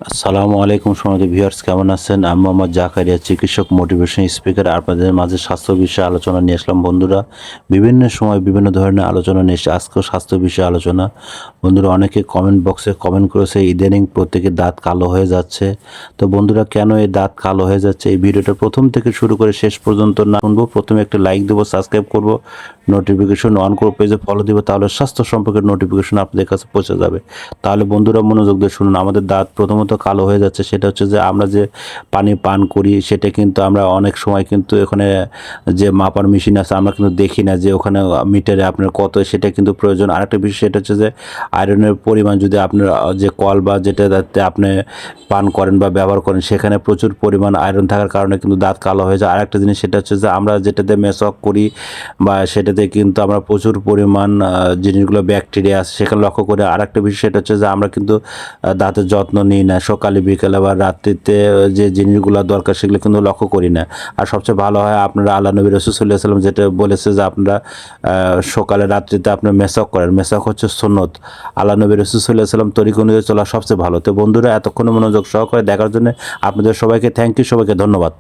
আসসালামু আলাইকুম সম্মানিত ভিউয়ার্স, কেমন আছেন? আমি মোহাম্মদ জাকারিয়া, চিকিৎসক, মোটিভেশন স্পিকার। আপনাদের মাঝে স্বাস্থ্য বিষয়ে আলোচনা নিয়ে আসলাম। বন্ধুরা, বিভিন্ন সময় বিভিন্ন ধরনের আলোচনা নিয়ে এসে আজকেও স্বাস্থ্য বিষয়ে আলোচনা। বন্ধুরা, অনেকে কমেন্ট বক্সে কমেন্ট করেছে ইদানিং প্রত্যেকের দাঁত কালো হয়ে যাচ্ছে। তো বন্ধুরা, কেন এই দাঁত কালো হয়ে যাচ্ছে, এই ভিডিওটা প্রথম থেকে শুরু করে শেষ পর্যন্ত না শুনবো। প্রথমে একটা লাইক দেবো, সাবস্ক্রাইব করব, নোটিফিকেশন অন করবো, পেজে ফলো দিব, তাহলে স্বাস্থ্য সম্পর্কের নোটিফিকেশন আপনাদের কাছে পৌঁছে যাবে। তাহলে বন্ধুরা, মনোযোগ দিয়ে শুনুন। আমাদের দাঁত প্রথমত কালো হয়ে যাচ্ছে, সেটা হচ্ছে যে আমরা যে পানি পান করি সেটা কিন্তু আমরা অনেক সময় কিন্তু এখানে যে মাপার মেশিন আছে আমরা কিন্তু দেখি না যে ওখানে মিটারে আপনার কত, সেটা কিন্তু প্রয়োজন। আরেকটা বিষয় সেটা হচ্ছে যে আয়রনের পরিমাণ, যদি আপনার যে কল বা যেটাতে আপনি পান করেন বা ব্যবহার করেন সেখানে প্রচুর পরিমাণ আয়রন থাকার কারণে কিন্তু দাঁত কালো হয়ে যায়। আরেকটা জিনিস সেটা হচ্ছে যে আমরা যেটাতে মেসওয়াক করি বা সেটাতে কিন্তু আমরা প্রচুর পরিমাণ জিনিসগুলো ব্যাকটেরিয়া আছে সেখানে লক্ষ্য করি। আরেকটা বিষয় সেটা হচ্ছে যে আমরা কিন্তু দাঁতের যত্ন নিই না, সকালে বিকেলে বা রাত্রিতে যে জিনিসগুলো দরকার সেগুলো কিন্তু লক্ষ্য করি না। আর সবচেয়ে ভালো হয় আপনারা আল্লাহ নবী রাসূল সাল্লাল্লাহু আলাইহি ওয়াসাল্লাম যেটা বলেছে যে আপনারা সকালে রাত্রিতে আপনার মেসওয়াক করেন। মেসওয়াক হচ্ছে সুন্নত। আল্লাহ নবী রাসূল সাল্লাল্লাহু আলাইহি ওয়াসাল্লাম তরিকা অনুযায়ী চলা সবচেয়ে ভালো। তো বন্ধুরা, এতক্ষণ মনোযোগ সহকারে দেখার জন্য আপনাদের সবাইকে থ্যাংক ইউ, সবাইকে ধন্যবাদ।